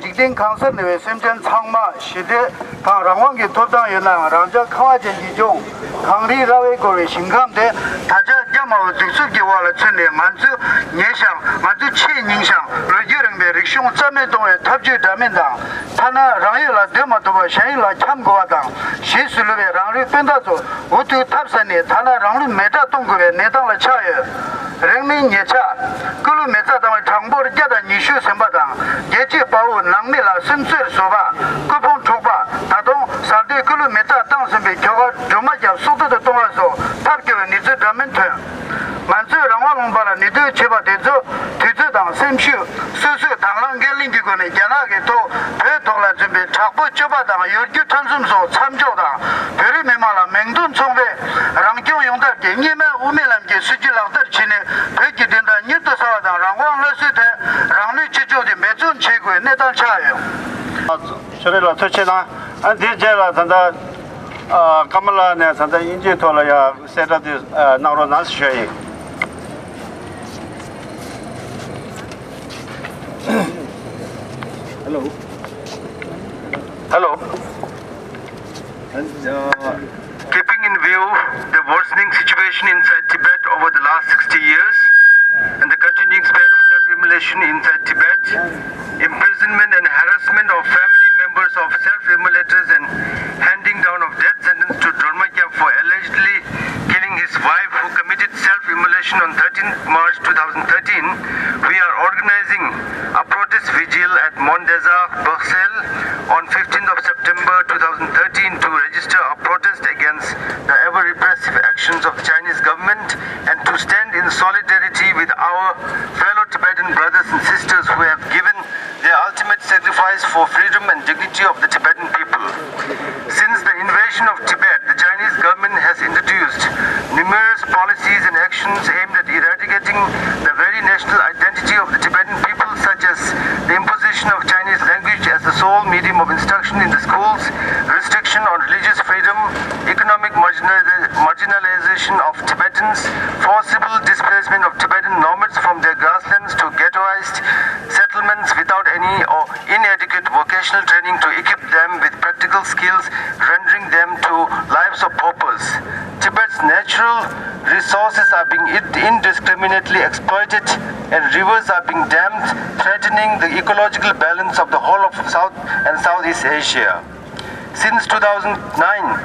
직딩 강선의 심전 창마 시대 강랑왕기 도당연랑 랑자 강화전기종 강리라의 거리 신감대 다자 야마오 직수기와라 천내 만주 예상 만주 최닝상 러지릉의 릭숑 짬매동의 탑주다면당 타나 랑이라 데마도바 샤이라 참고하당 시술의 랑리 뺀다조 우투 탑산에 타나 랑리 메다 동급의 내당을 차여 랭민 예차 그루 메타당을 장보를 자다 니슈 선바당 예치 바우 랑미라 선수를 소바 그봉 촉바 다동 사대 그루 메타 당선비 교가 조마자 소도도 동아서 탑교는 니즈 다멘트 만주 랑와롱바라 니드 제바 대조 대조당 셈슈 수수 당랑 갤링기고는 야나게 또 배동라 준비 작부 조바당 열규 탄숨소 참조당 별이 메마라 맹돈 총배 랑경 용달 개념의 우메람게 수질랑들 지내 백기 된다 니도 사와당 랑왕러스대 랑리 지조디 매존 최고의 내단 차예요. 저래라 터치나 안 되제라 단다 카멜라네 단다 인지 돌아야 세다디 나로 나스셔이 Hello. And keeping in view the worsening situation inside Tibet over the last 60 years and the continuing spread of self-immolation inside Tibet, imprisonment and harassment of family members of self-immolators and handing down of death sentence to Dolmakia for allegedly killing his wife who committed self-immolation on 13th March 2013, we are organizing a protest vigil at Mondeza, Bruxelles on 15th of September 2013 to register a protest against the ever-repressive actions of the Chinese government and to stand in solidarity with our fellow Tibetan brothers and sisters who have given their ultimate sacrifice for freedom and dignity of the Tibetan people. Since the invasion of Tibet, the Chinese government has introduced numerous policies and actions aimed at eradicating the very national identity of the Tibetan people, such as the imposition of Chinese language as the sole medium of instruction in the schools, restriction on religious freedom, economic marginalization of Tibetans, forcible displacement of Tibetan nomads from their grasslands to ghettoized settlements without any or inadequate vocational training to equip them with practical skills, rendering them to lives of paupers. Tibet's natural resources are being indiscriminately exploited and rivers are being dammed, threatening the ecological balance of the whole of South and Southeast Asia. Since 2009,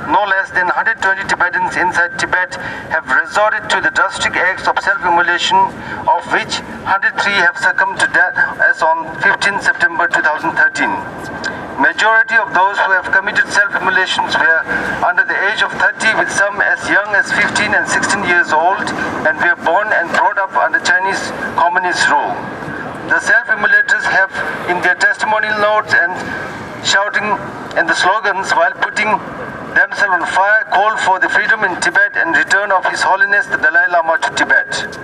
no less than 120 Tibetans inside Tibet have resorted to the drastic acts of self-immolation, of which 103 have succumbed to death as on 15 September 2013. Majority of those who have committed self-immolations were under the age of 30, with some as young as 15 and 16 years old, and were born and brought up under Chinese communist rule. The self-immolators have, in their testimonial notes and shouting and the slogans while putting themselves on fire, called for the freedom in Tibet and return of His Holiness the Dalai Lama to Tibet.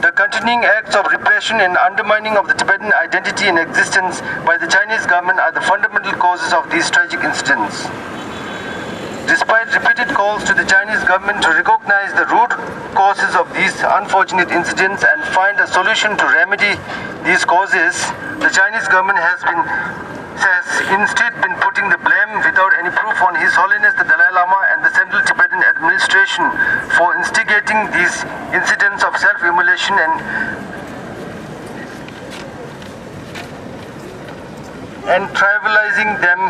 The continuing acts of repression and undermining of the Tibetan identity and existence by the Chinese government are the fundamental causes of these tragic incidents. Despite repeated calls to the Chinese government to recognize the root causes of these unfortunate incidents and find a solution to remedy these causes, the Chinese government has instead been putting the blame without any proof on His Holiness the Dalai Lama and the Central Tibetan administration for instigating these incidents of self-immolation and trivializing them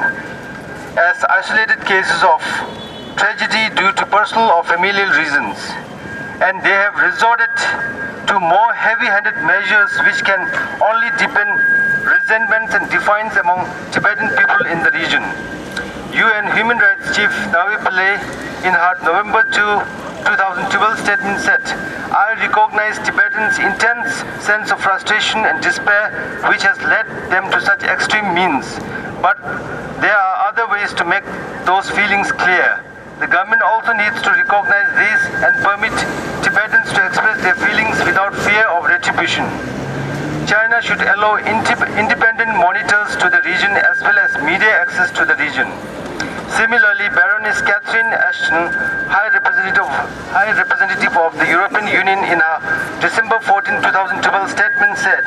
as isolated cases of tragedy due to personal or familial reasons. And they have resorted to more heavy-handed measures which can only deepen resentments and defiance among Tibetan people in the region. UN Human Rights Chief Navi Pillay in her November 2012 statement said, "I recognize Tibetans' intense sense of frustration and despair which has led them to such extreme means. But there are other ways to make those feelings clear. The government also needs to recognize these and permit Tibetans to express their feelings without fear of retribution. China should allow independent monitors to the region as well as media access to the region. Similarly, Baroness Catherine Ashton, High Representative of the European Union, in a December 14, 2012 statement said,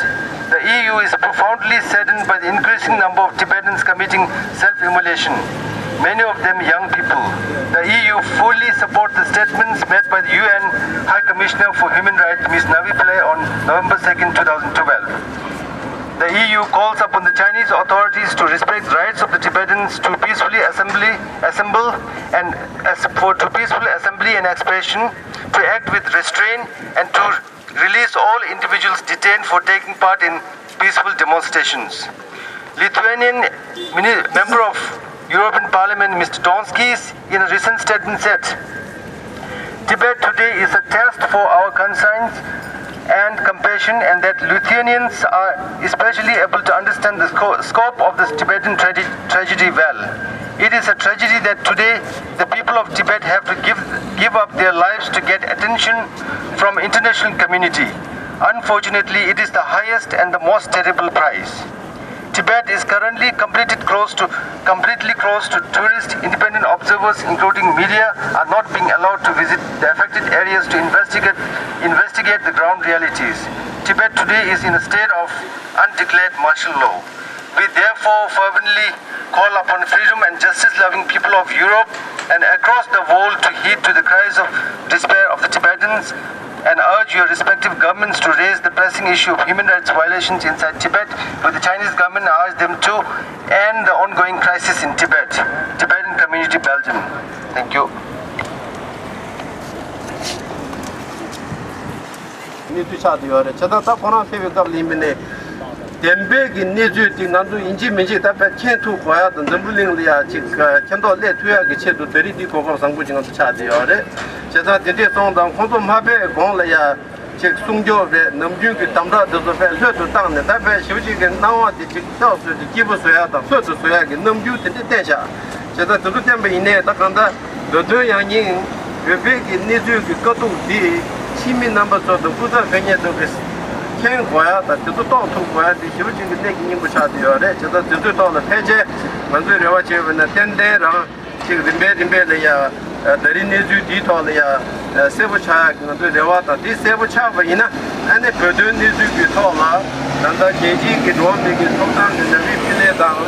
"The EU is profoundly saddened by the increasing number of Tibetans committing self-immolation, many of them young people. The EU fully supports the statements made by the UN High Commissioner for Human Rights, Ms. Navi Pillai, on November 2, 2012. The EU calls upon the Chinese authorities to respect the rights of the Tibetans to peacefully peaceful assembly and expression, to act with restraint, and to release all individuals detained for taking part in peaceful demonstrations." Lithuanian member of European Parliament, Mr. Donskis, in a recent statement said, "Tibet today is a test for our conscience and compassion, and that Lithuanians are especially able to understand the scope of this Tibetan tragedy well. It is a tragedy that today the people of Tibet have to give up their lives to get attention from international community. Unfortunately, it is the highest and the most terrible price. Tibet is currently completely closed to tourists. Independent observers, including media, are not being allowed to visit the affected areas to investigate the ground realities. Tibet today is in a state of undeclared martial law. We therefore fervently call upon freedom and justice-loving people of Europe and across the world to heed to the cries of despair of the Tibetans, and urge your respective governments to raise the pressing issue of human rights violations inside Tibet with the Chinese government, and urge them to end the ongoing crisis in Tibet. Tibetan Community, Belgium. Thank you. Dembegi nizu di ngandu inji minji tabi kentu kwaya dan zambuling liya jik kendo le tuya ki che tu deri di koko sangbu jingan tu chadi yore. Cheta dinde song dang kondo mabe gong liya jik sungjo be namjun ki tamra dozo be le tu tang ne tabi shivji ki nawa di jik tao su di jibu suya dang su su suya ki namju dinde tensha. Cheta dudu tenpe ine ta kanda dodo yang yin bebegi nizu ki kato di chimi namba so do kuza penye do ki ken kwaya da tutu tong tu kwaya di shivu chingi neki nyingbu chadi yore chada tutu tong la peche manzu rewa chewe na ten rang chig rinpe le ya dari nizu di to le ya sebu chaya manzu rewa da di sebu chaya ina ane pedo nizu ki to la nanda jeji ki rome ki tokdang ki nabi pile dang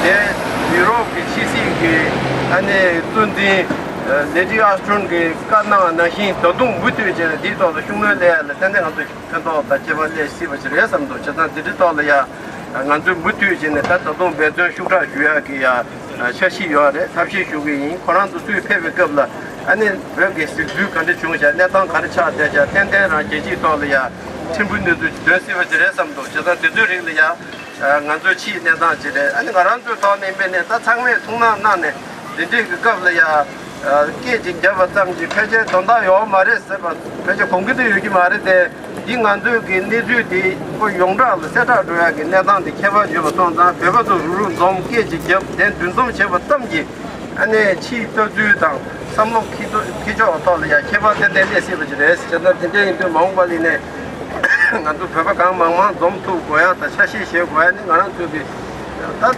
de Europe ki chisi ki ane tundi Neji Astron ke kana na hin todung butu je di to the shungle le tende ngandu kanto ta cheba le si ba chire sam do chata di to le ya ngandu butu je ne ta todung be zo shura juya ki ya chashi yo de tapshi shugi yin koran du tu pebe kabla ane be si du kan de chung ja ne tang kan cha de ja tende ra je ji to le ya chimbun de de si ba chire sam do chata de du ring le ya ngandu chi ne da je de ane garan du to ne be ne ta changme thungna na ne de kabla ya 계직 잡았다든지 폐제 돈다요 말했어. 폐제 공기도 여기 말인데 인간도 내주디 뭐 용라를 세다줘야게 내단데 개발주로 돈다 배바도 루 너무 계직 잡된 눈좀 잡았다든지 안에 치도주당 삼목 기조 어떠냐 개발된 데에 세버지레스 저도 굉장히 좀 망발이네. 나도 배바 강망만 좀 두고야 다 사실 시고야 나는 저기 다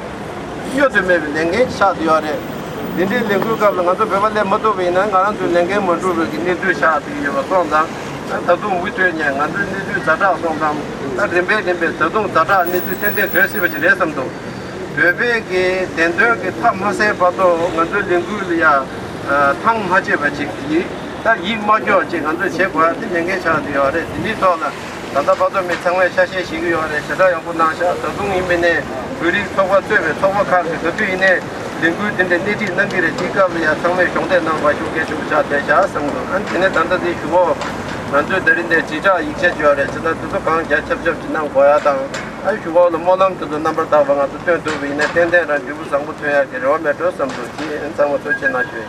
요즘에 냉게 샤디어래 Dindi lingku ka ngato bebale moto bina ngato lenge moto be ni du sha ti yo songdang ta du wi tue nya ngato ni du za da songdang ta dembe ta du za da ni du ten de de si ba ji le sam do bebe ke den de ke tham ma se ba do ngato lingku ya thang ma je ba ji ki ta yi ma jo ji ngato che kwa ti lenge sha ti yo re ni to la ta ba do me chang wei sha xie xi ge yo re cha yang bu na sha ta du ni me ne ri to wa tue be to wa ka ke tu ne Linggu dinde niti nangire jika ya sangme shongde nang wa shuke shucha desha sangdo an tine tanda di shugo nandu darinde jija ikshe juare chida tuto kaan ya chab jinang kwaya tang ay shugo lo molam tuto nambar tawa nga tuto tuto ine ten ran jubu sangbu tuya ki rawa metro samdo chi en sangwa tuche na shwe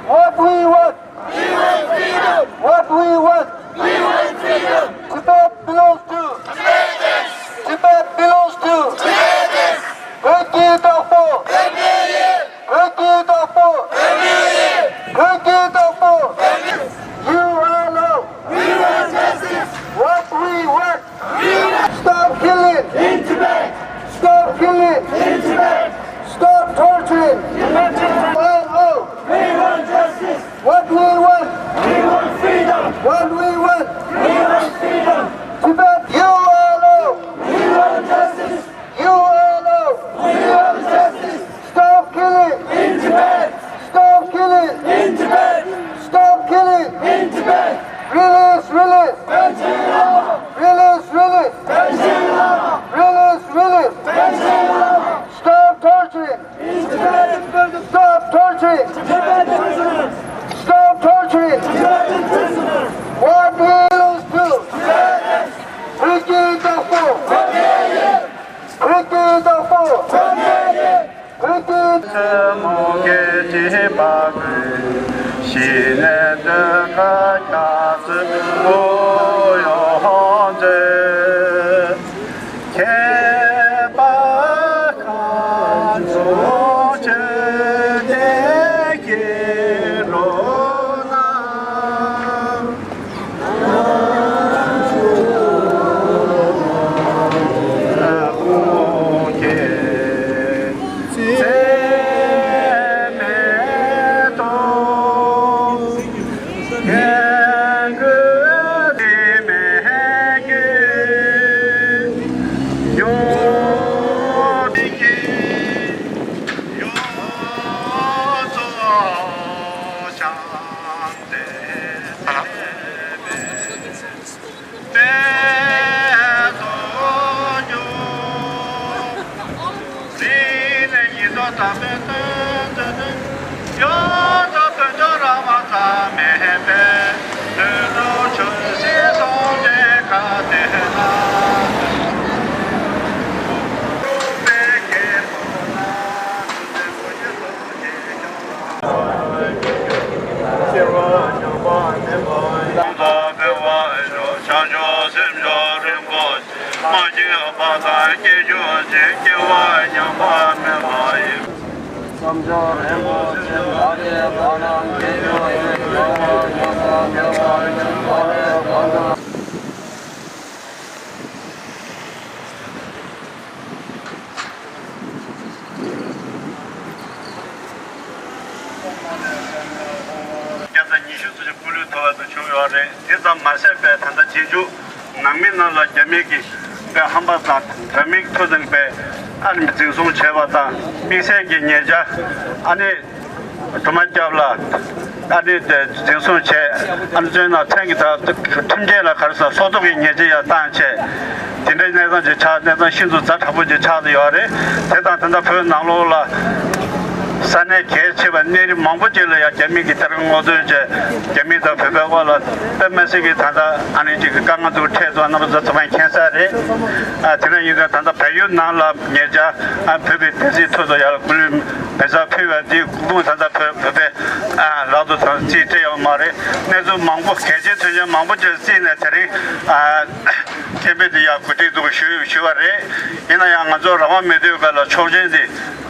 What we want? What we want? Tibet belongs to. Tibet belongs to. Turkey Darfur. Turkey Darfur. Turkey Darfur. You alone. We want justice. What we want? Stop killing. In Tibet. Stop killing. In Tibet. Stop torturing. We want justice. What we want? We want freedom. What we want? We want freedom. Tibet, you alone. We want justice. You alone. We want justice. Stop killing. In Tibet. Stop killing. In Tibet. Stop killing. In Tibet. Release, release. Release, release. Release, release. Stop torturing. Stop torturing. Stop torturing. What belongs to? Turkey Darfur. Turkey Darfur. 산에 개체가 내리 망고질이야 재미기 다른 것도 이제 재미도 배배고라 때문에 단다 아니 지금 강아도 태도 안 나서 정말 괜찮아래 아 저는 이거 단다 배유 나라 예자 아 배배 대지 토도야 굴 배사 피와디 구분 단다 배배 아 라도 지제요 말에 내도 망고 개체 전에 망고질 씨네 저리 아 개배디야 그때도 쉬워래 이나야 가서 라마 메디오가 초전지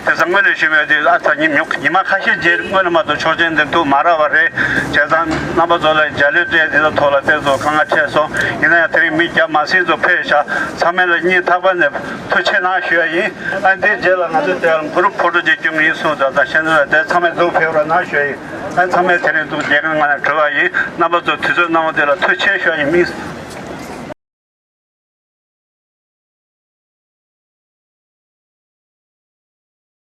대상면에 쉬면데 아타님 이마 카시 제일 거는마도 초전데 또 말아봐래 제단 나바졸에 잘려돼서 돌아대서 강아체서 이나야 들이 미자 마시조 페샤 사면을 니 타반에 토체나 쉬어이 안데 제가 가서 대한 그룹 프로젝트 좀 있어서 다시는 대 참에도 배우러 나셔이 안 참에 되는 또 제가 만나 들어와이 나바조 뒤져 나오더라 토체 쉬어이 미스